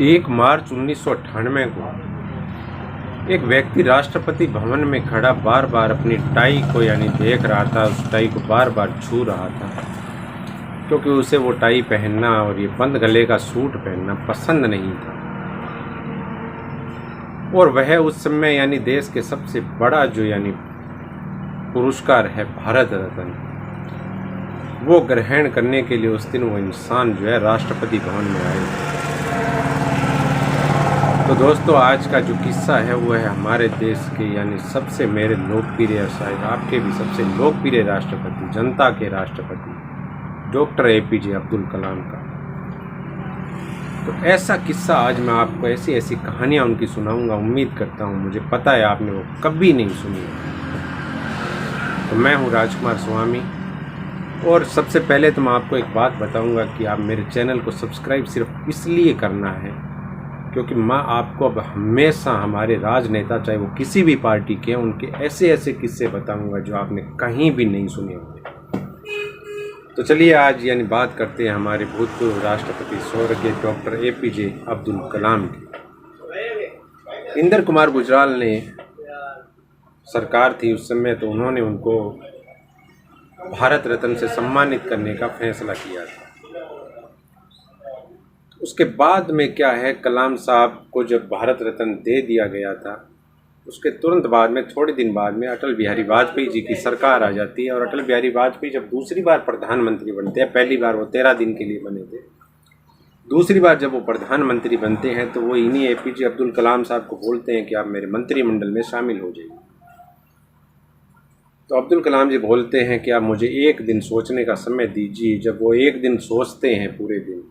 1 मार्च 1998 को एक व्यक्ति राष्ट्रपति भवन में खड़ा बार बार अपनी टाई को देख रहा था। उस टाई को बार बार छू रहा था क्योंकि उसे वो टाई पहनना और ये बंद गले का सूट पहनना पसंद नहीं था। और वह उस समय देश के सबसे बड़ा जो पुरस्कार है भारत रत्न, वो ग्रहण करने के लिए उस दिन वो इंसान राष्ट्रपति भवन में आए थे। तो दोस्तों, आज का जो किस्सा है वो है हमारे देश के सबसे मेरे लोकप्रिय, शायद आपके भी सबसे लोकप्रिय राष्ट्रपति, जनता के राष्ट्रपति डॉक्टर APJ अब्दुल कलाम का। तो ऐसा किस्सा आज मैं आपको ऐसी कहानियाँ उनकी सुनाऊंगा। उम्मीद करता हूँ, मुझे पता है आपने वो कभी नहीं सुनी। तो मैं हूँ राजकुमार स्वामी, और सबसे पहले तो मैं आपको एक बात बताऊंगा कि आप मेरे चैनल को सब्सक्राइब सिर्फ इसलिए करना है क्योंकि मैं आपको अब हमेशा हमारे राजनेता, चाहे वो किसी भी पार्टी के, उनके ऐसे किस्से बताऊंगा जो आपने कहीं भी नहीं सुने होंगे। तो चलिए आज बात करते हैं हमारे भूतपूर्व राष्ट्रपति स्वर्गीय डॉक्टर APJ अब्दुल कलाम की। इंदर कुमार गुजराल ने सरकार थी उस समय, तो उन्होंने उनको भारत रत्न से सम्मानित करने का फैसला किया था। उसके बाद में क्या है, कलाम साहब को जब भारत रत्न दे दिया गया था, उसके तुरंत बाद में, थोड़े दिन बाद में अटल बिहारी वाजपेयी जी की सरकार आ जाती है। और अटल बिहारी वाजपेयी जब दूसरी बार प्रधानमंत्री बनते हैं, पहली बार वो 13 दिन के लिए बने थे, दूसरी बार जब वो प्रधानमंत्री बनते हैं तो वो इन्हीं APJ अब्दुल कलाम साहब को बोलते हैं कि आप मेरे मंत्रिमंडल में शामिल हो जाइए। तो अब्दुल कलाम जी बोलते हैं कि आप मुझे एक दिन सोचने का समय दीजिए। जब वो एक दिन सोचते हैं पूरे दिन,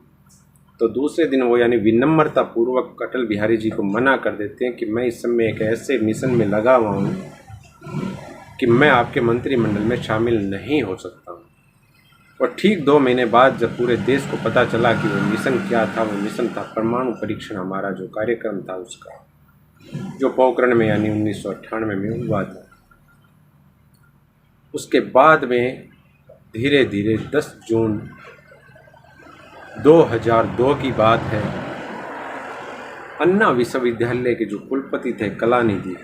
तो दूसरे दिन वो विनम्रता पूर्वक अटल बिहारी जी को मना कर देते हैं कि मैं इस समय एक ऐसे मिशन में लगा हुआ हूँ कि मैं आपके मंत्रिमंडल में शामिल नहीं हो सकता हूँ। और ठीक 2 महीने बाद जब पूरे देश को पता चला कि वो मिशन क्या था, वो मिशन था परमाणु परीक्षण, हमारा जो कार्यक्रम था उसका, जो पोखरण में 1998 में हुआ था। उसके बाद में धीरे धीरे 10 जून 2002 की बात है, अन्ना विश्वविद्यालय के जो कुलपति थे कलानिधि,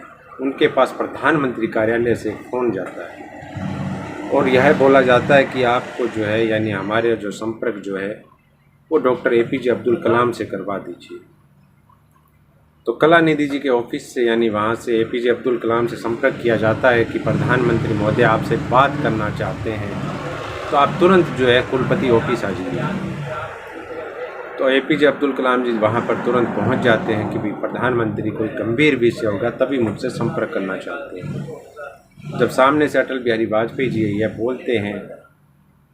उनके पास प्रधानमंत्री कार्यालय से फ़ोन जाता है और यह बोला जाता है कि आपको जो है हमारे जो संपर्क जो है वो डॉक्टर APJ अब्दुल कलाम से करवा दीजिए। तो कलानिधि जी के ऑफिस से वहाँ से APJ अब्दुल कलाम से संपर्क किया जाता है कि प्रधानमंत्री महोदय आपसे बात करना चाहते हैं, तो आप तुरंत जो है कुलपति ऑफिस आ जाइए। तो APJ अब्दुल कलाम जी वहाँ पर तुरंत पहुँच जाते हैं कि भाई प्रधानमंत्री कोई गंभीर विषय होगा तभी मुझसे संपर्क करना चाहते हैं। जब सामने से अटल बिहारी वाजपेयी जी यह बोलते हैं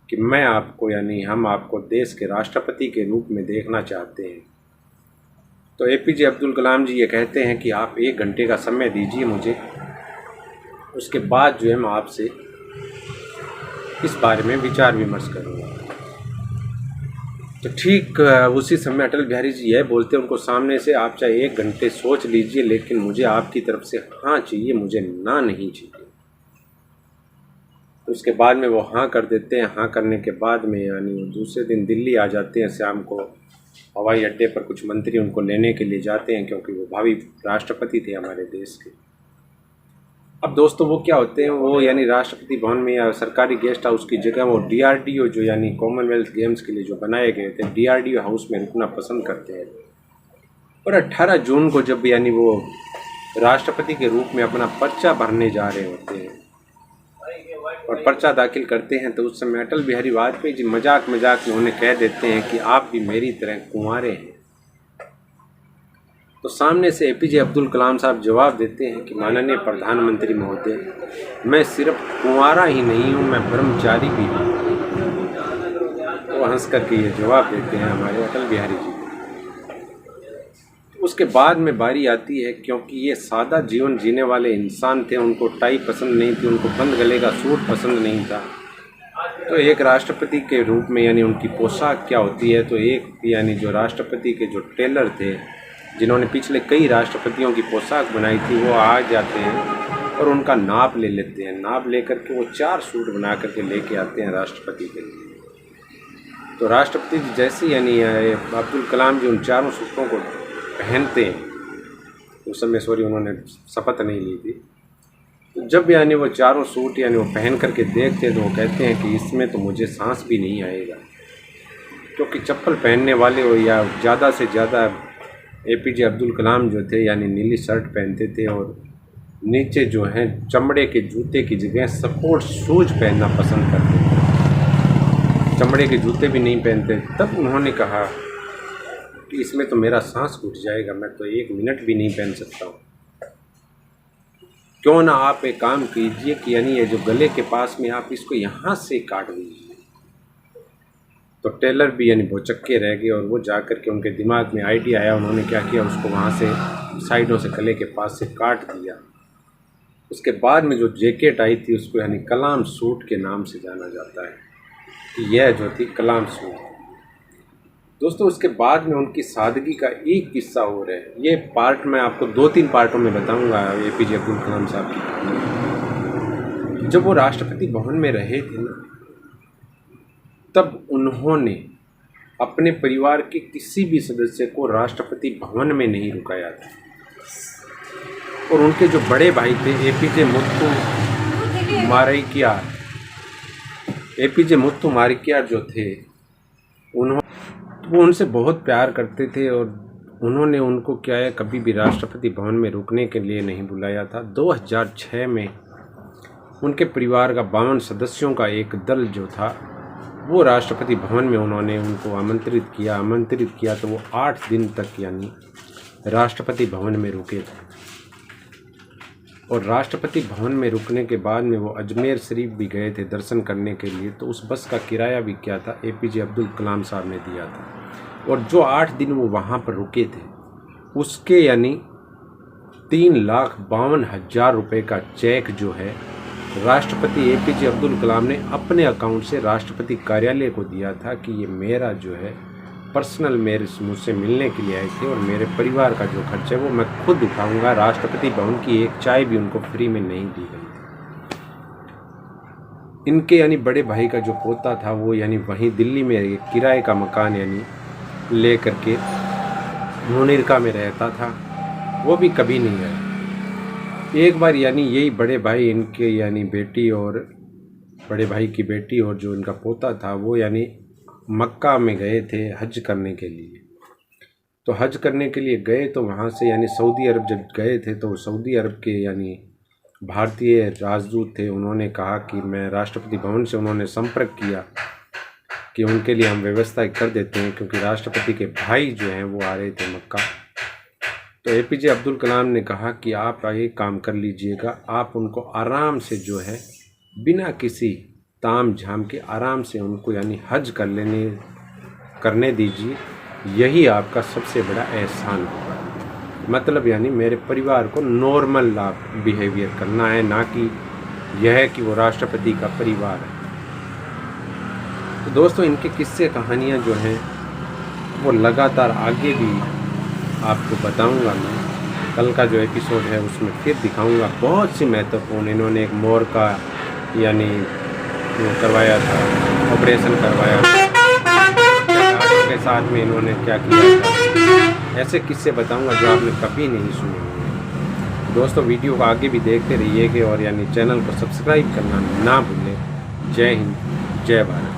कि मैं आपको हम आपको देश के राष्ट्रपति के रूप में देखना चाहते हैं, तो APJ अब्दुल कलाम जी ये कहते हैं कि आप 1 घंटे का समय दीजिए मुझे, उसके बाद जो है मैं आपसे इस बारे में विचार विमर्श करूँगा। तो ठीक उसी समय अटल बिहारी जी यह बोलते हैं उनको सामने से, आप चाहे 1 घंटे सोच लीजिए लेकिन मुझे आपकी तरफ से हाँ चाहिए, मुझे ना नहीं चाहिए। तो उसके बाद में वो हाँ कर देते हैं। हाँ करने के बाद में दूसरे दिन दिल्ली आ जाते हैं। शाम को हवाई अड्डे पर कुछ मंत्री उनको लेने के लिए जाते हैं क्योंकि वो भावी राष्ट्रपति थे हमारे देश के। अब दोस्तों वो क्या होते हैं, वो राष्ट्रपति भवन में या सरकारी गेस्ट हाउस की जगह वो DRDO जो कॉमनवेल्थ गेम्स के लिए जो बनाए गए थे, DRDO हाउस में रुकना पसंद करते हैं। और 18 जून को जब वो राष्ट्रपति के रूप में अपना पर्चा भरने जा रहे होते हैं और पर्चा दाखिल करते हैं, तो उस समय अटल बिहारी वाजपेयी जी मजाक में उन्हें कह देते हैं कि आप भी मेरी तरह कुंवारे हैं। तो सामने से APJ अब्दुल कलाम साहब जवाब देते हैं कि माननीय प्रधानमंत्री महोदय, मैं सिर्फ कुंवारा ही नहीं हूँ, मैं ब्रह्मचारी भी हूँ। तो हंस करके ये जवाब देते हैं हमारे अटल बिहारी जी। तो उसके बाद में बारी आती है, क्योंकि ये सादा जीवन जीने वाले इंसान थे, उनको टाई पसंद नहीं थी, उनको बंद गले का सूट पसंद नहीं था। तो एक राष्ट्रपति के रूप में उनकी पोशाक क्या होती है, तो एक जो राष्ट्रपति के जो टेलर थे, जिन्होंने पिछले कई राष्ट्रपतियों की पोशाक बनाई थी, वो आ जाते हैं और उनका नाप ले लेते हैं। नाप ले करके वो 4 सूट बना करके लेके आते हैं राष्ट्रपति के लिए। तो राष्ट्रपति जी जैसे अब्दुल कलाम जी उन 4 सूटों को पहनते हैं, उस समय सॉरी उन्होंने शपथ नहीं ली थी, तो जब यानी वो चारों सूट यानी वो पहन करके देखते तो वो कहते हैं कि इसमें तो मुझे सांस भी नहीं आएगा, क्योंकि चप्पल पहनने वाले हो या ज़्यादा से ज़्यादा APJ अब्दुल कलाम जो थे यानी नीली शर्ट पहनते थे और नीचे जो है चमड़े के जूते की जगह स्पोर्ट्स शूज पहनना पसंद करते थे, चमड़े के जूते भी नहीं पहनते। तब उन्होंने कहा कि इसमें तो मेरा सांस घुट जाएगा, मैं तो 1 मिनट भी नहीं पहन सकता हूँ। क्यों ना आप एक काम कीजिए कि यानी ये जो गले के पास में आप इसको यहाँ से काट दीजिए। तो टेलर भी यानी भौचक्के रह गए और वो जा कर के उनके दिमाग में आइडिया आया, उन्होंने क्या किया, उसको वहाँ से साइडों से गले के पास से काट दिया। उसके बाद में जो जैकेट आई थी उसको यानी कलाम सूट के नाम से जाना जाता है कि यह जो थी कलाम सूट। दोस्तों उसके बाद में उनकी सादगी का एक किस्सा हो रहा है, ये पार्ट मैं आपको 2-3 पार्टों में बताऊंगा APJ अब्दुल कलाम साहब की। जब वो राष्ट्रपति भवन में रहे थे ना, तब उन्होंने अपने परिवार के किसी भी सदस्य को राष्ट्रपति भवन में नहीं रुकाया था। और उनके जो बड़े भाई थे APJ मुत्तु मारिकियार जो थे, वो उनसे बहुत प्यार करते थे और उन्होंने उनको क्या है कभी भी राष्ट्रपति भवन में रुकने के लिए नहीं बुलाया था। 2006 में उनके परिवार का 52 सदस्यों का एक दल जो था वो राष्ट्रपति भवन में उन्होंने उनको आमंत्रित किया तो वो 8 दिन तक यानी राष्ट्रपति भवन में रुके थे। और राष्ट्रपति भवन में रुकने के बाद में वो अजमेर शरीफ भी गए थे दर्शन करने के लिए, तो उस बस का किराया भी क्या था APJ अब्दुल कलाम साहब ने दिया था। और जो 8 दिन वो वहाँ पर रुके थे उसके यानी 3,52,000 रुपये का चेक जो है राष्ट्रपति APJ अब्दुल कलाम ने अपने अकाउंट से राष्ट्रपति कार्यालय को दिया था कि ये मेरा जो है पर्सनल मुझसे मिलने के लिए आए थे और मेरे परिवार का जो खर्च है वो मैं खुद उठाऊंगा। राष्ट्रपति भवन की एक चाय भी उनको फ्री में नहीं दी गई थी। इनके यानी बड़े भाई का जो पोता था वो यानी वहीं दिल्ली में एक किराए का मकान यानी ले करके मुनीरका में रहता था, वो भी कभी नहीं गया। एक बार यानी यही बड़े भाई इनके यानी बेटी और बड़े भाई की बेटी और जो इनका पोता था वो यानी मक्का में गए थे हज करने के लिए। तो हज करने के लिए गए तो वहाँ से यानी सऊदी अरब जब गए थे तो सऊदी अरब के यानी भारतीय राजदूत थे, उन्होंने कहा कि मैं राष्ट्रपति भवन से उन्होंने संपर्क किया कि उनके लिए हम व्यवस्था कर देते हैं, क्योंकि राष्ट्रपति के भाई जो हैं वो आ रहे थे मक्का। तो APJ अब्दुल कलाम ने कहा कि आप एक काम कर लीजिएगा, आप उनको आराम से जो है बिना किसी ताम झाम के आराम से उनको यानी हज करने दीजिए, यही आपका सबसे बड़ा एहसान होगा। मतलब यानी मेरे परिवार को नॉर्मल बिहेवियर करना है, ना कि यह कि वो राष्ट्रपति का परिवार है। तो दोस्तों इनके किस्से कहानियाँ जो हैं वो लगातार आगे भी आपको बताऊंगा मैं। कल का जो एपिसोड है उसमें फिर दिखाऊंगा बहुत सी महत्वपूर्ण। इन्होंने एक मोर का यानी करवाया था, ऑपरेशन करवाया था, के साथ में इन्होंने क्या किया था, ऐसे किस्से बताऊंगा जो आपने कभी नहीं सुने होंगे। दोस्तों वीडियो को आगे भी देखते रहिएगा और यानी चैनल को सब्सक्राइब करना ना भूलें। जय हिंद, जय भारत।